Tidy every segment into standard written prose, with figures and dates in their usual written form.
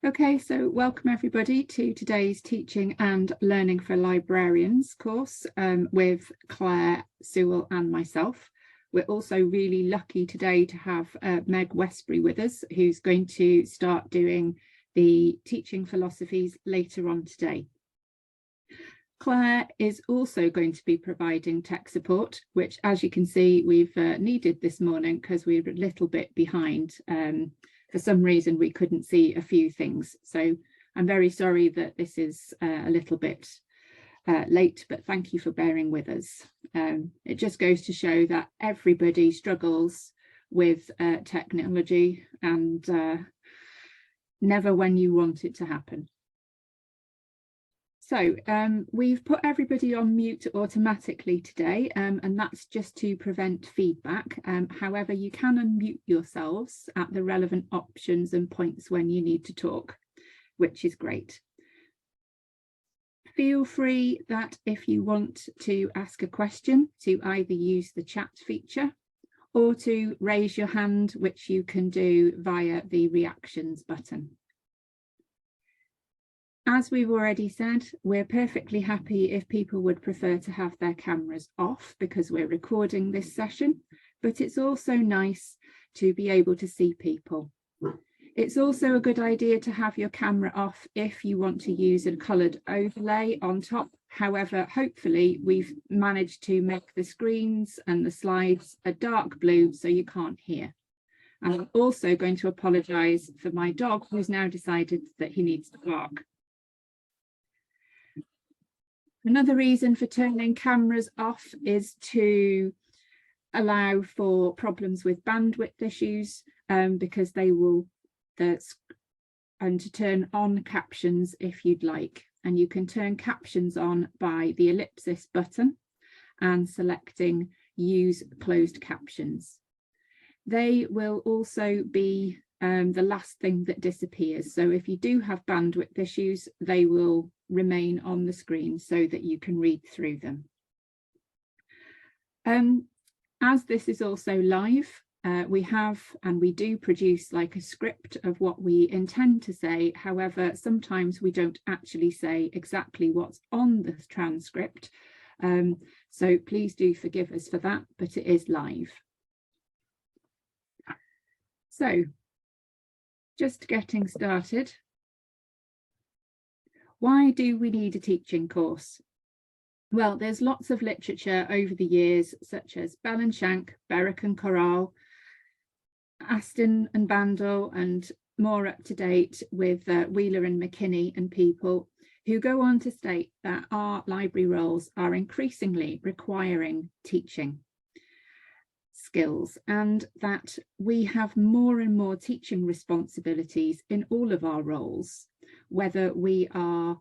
Okay, so welcome everybody to today's Teaching and Learning for Librarians course with Claire, Sewell and myself. We're also really lucky today to have Meg Westbury with us, who's going to start doing the teaching philosophies later on today. Claire is also going to be providing tech support, which, as you can see, we've needed this morning because we're a little bit behind. For some reason, we couldn't see a few things. So I'm very sorry that this is a little bit late, but thank you for bearing with us. It just goes to show that everybody struggles with technology and never when you want it to happen. So we've put everybody on mute automatically today, and that's just to prevent feedback. However, you can unmute yourselves at the relevant options and points when you need to talk, which is great. Feel free that if you want to ask a question, to either use the chat feature or to raise your hand, which you can do via the reactions button. As we've already said, we're perfectly happy if people would prefer to have their cameras off because we're recording this session, but it's also nice to be able to see people. It's also a good idea to have your camera off if you want to use a coloured overlay on top. However, hopefully we've managed to make the screens and the slides a dark blue so you can't hear. And I'm also going to apologise for my dog, who's now decided that he needs to bark. Another reason for turning cameras off is to allow for problems with bandwidth issues, because they will, and to turn on captions if you'd like. And you can turn captions on by the ellipsis button and selecting use closed captions. They will also be the last thing that disappears. So if you do have bandwidth issues, they will remain on the screen so that you can read through them. As this is also live, we do produce like a script of what we intend to say. However, sometimes we don't actually say exactly what's on the transcript. So please do forgive us for that, but it is live. So just getting started. Why do we need a teaching course? Well, there's lots of literature over the years, such as Bell and Shank, Berwick and Corral, Aston and Bandel, and more up to date with Wheeler and McKinney and people, who go on to state that our library roles are increasingly requiring teaching skills, and that we have more and more teaching responsibilities in all of our roles, whether we are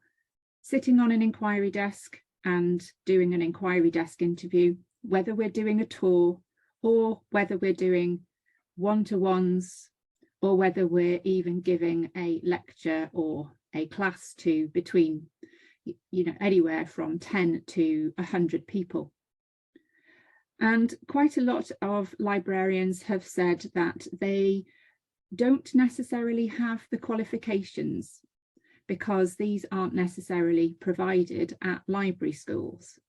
sitting on an inquiry desk and doing an inquiry desk interview, whether we're doing a tour, or whether we're doing one-to-ones, or whether we're even giving a lecture or a class to between, anywhere from 10 to 100 people. And quite a lot of librarians have said that they don't necessarily have the qualifications because these aren't necessarily provided at library schools,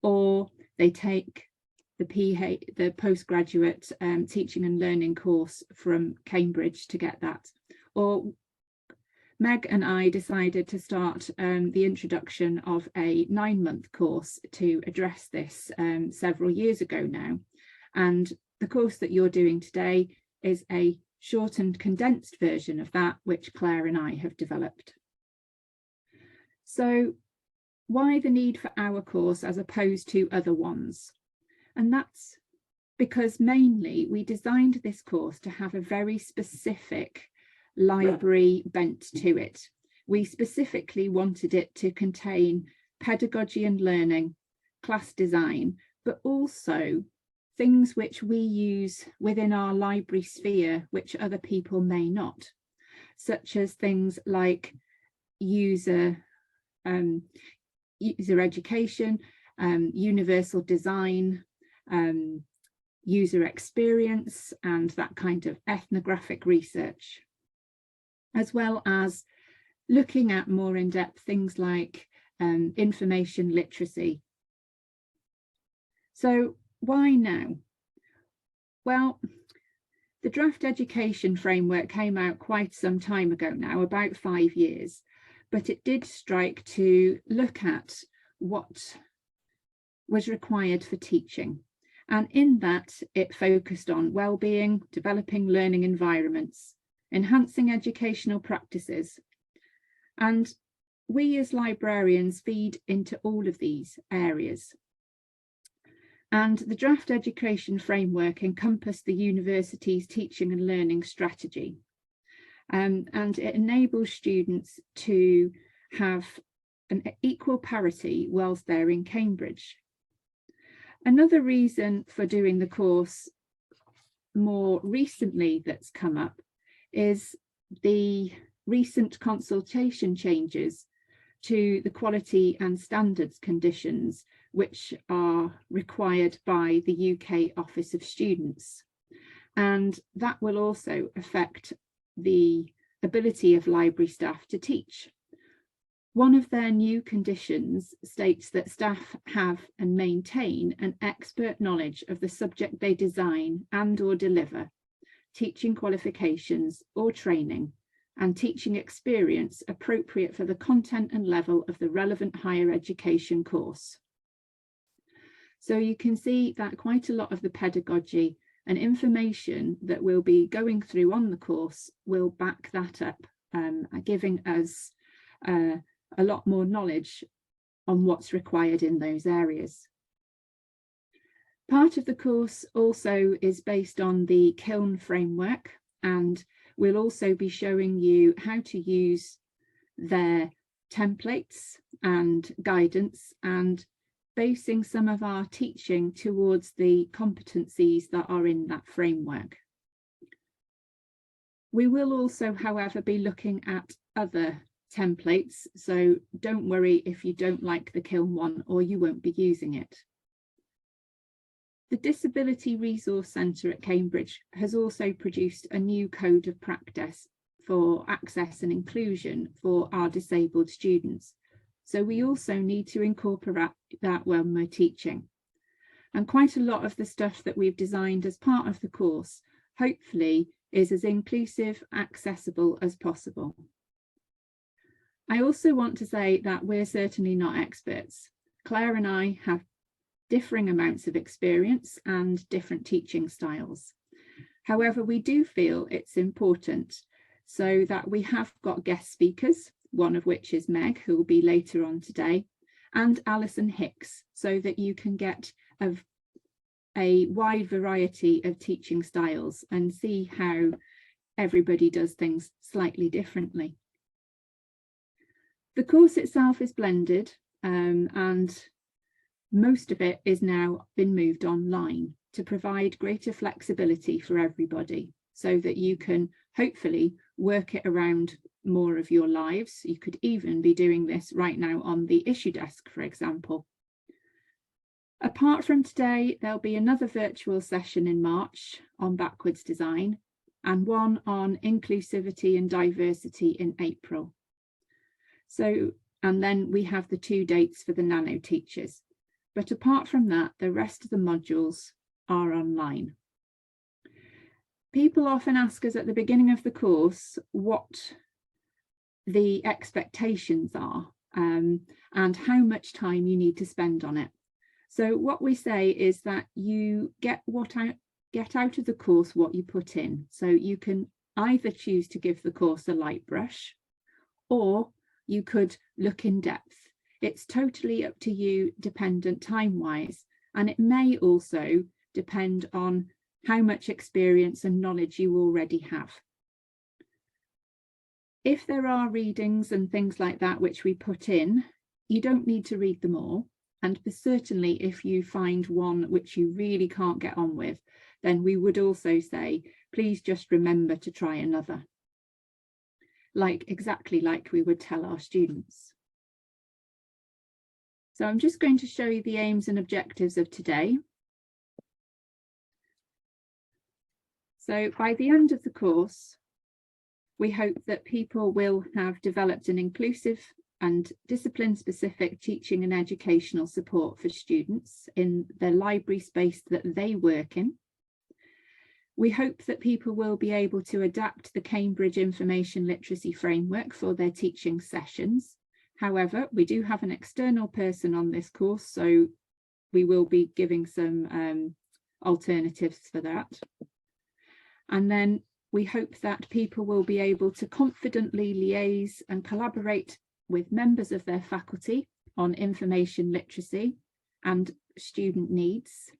or they take the postgraduate teaching and learning course from Cambridge to get that. Or Meg and I decided to start the introduction of a 9-month course to address this several years ago now. And the course that you're doing today is a shortened, condensed version of that, which Claire and I have developed. So why the need for our course as opposed to other ones? And that's because mainly we designed this course to have a very specific library bent to it. We specifically wanted it to contain pedagogy and learning, class design, but also things which we use within our library sphere, which other people may not, such as things like user education, universal design, user experience, and that kind of ethnographic research. as well as looking at more in-depth things like information literacy. So why now? Well, the draft education framework came out quite some time ago now, about 5 years, but it did strike to look at what was required for teaching. And in that, it focused on well-being, developing learning environments, enhancing educational practices. And we as librarians feed into all of these areas. And the draft education framework encompassed the university's teaching and learning strategy. And it enables students to have an equal parity whilst they're in Cambridge. Another reason for doing the course more recently that's come up is the recent consultation changes to the quality and standards conditions which are required by the UK Office of Students. And that will also affect the ability of library staff to teach. One of their new conditions states that staff have and maintain an expert knowledge of the subject they design and/or deliver, teaching qualifications or training, and teaching experience appropriate for the content and level of the relevant higher education course. So you can see that quite a lot of the pedagogy and information that we'll be going through on the course will back that up, giving us a lot more knowledge on what's required in those areas. Part of the course also is based on the Kiln framework, and we'll also be showing you how to use their templates and guidance and basing some of our teaching towards the competencies that are in that framework. We will also, however, be looking at other templates, so don't worry if you don't like the Kiln one or you won't be using it. The Disability Resource Centre at Cambridge has also produced a new code of practice for access and inclusion for our disabled students. So we also need to incorporate that when we're teaching. And quite a lot of the stuff that we've designed as part of the course, hopefully, is as inclusive, accessible as possible. I also want to say that we're certainly not experts. Claire and I have differing amounts of experience and different teaching styles. However, we do feel it's important so that we have got guest speakers, one of which is Meg, who will be later on today, and Alison Hicks, so that you can get a wide variety of teaching styles and see how everybody does things slightly differently. The course itself is blended, and most of it is now been moved online to provide greater flexibility for everybody so that you can hopefully work it around more of your lives. You could even be doing this right now on the issue desk, for example. Apart from today, there'll be another virtual session in March on backwards design and one on inclusivity and diversity in April. So, and then we have the 2 dates for the nano teachers. But apart from that, the rest of the modules are online. People often ask us at the beginning of the course what the expectations are and how much time you need to spend on it. So what we say is that you get out of the course what you put in. So you can either choose to give the course a light brush, or you could look in depth. It's totally up to you, dependent time-wise, and it may also depend on how much experience and knowledge you already have. If there are readings and things like that which we put in, you don't need to read them all. And certainly if you find one which you really can't get on with, then we would also say, please just remember to try another. Exactly like we would tell our students. So I'm just going to show you the aims and objectives of today. So by the end of the course, We hope that people will have developed an inclusive and discipline-specific teaching and educational support for students in the library space that they work in. We hope that people will be able to adapt the Cambridge Information Literacy Framework for their teaching sessions. However, we do have an external person on this course, so we will be giving some alternatives for that. And then we hope that people will be able to confidently liaise and collaborate with members of their faculty on information literacy and student needs.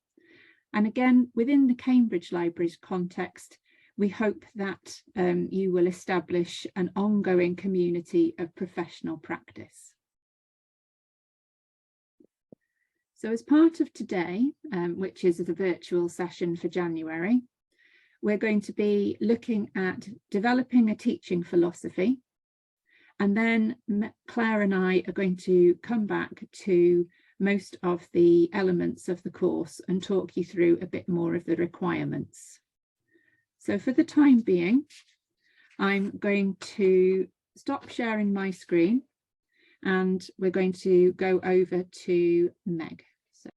And again, within the Cambridge Libraries context, we hope that you will establish an ongoing community of professional practice. So as part of today, which is the virtual session for January, we're going to be looking at developing a teaching philosophy. And then Claire and I are going to come back to most of the elements of the course and talk you through a bit more of the requirements. So for the time being, I'm going to stop sharing my screen and we're going to go over to Meg.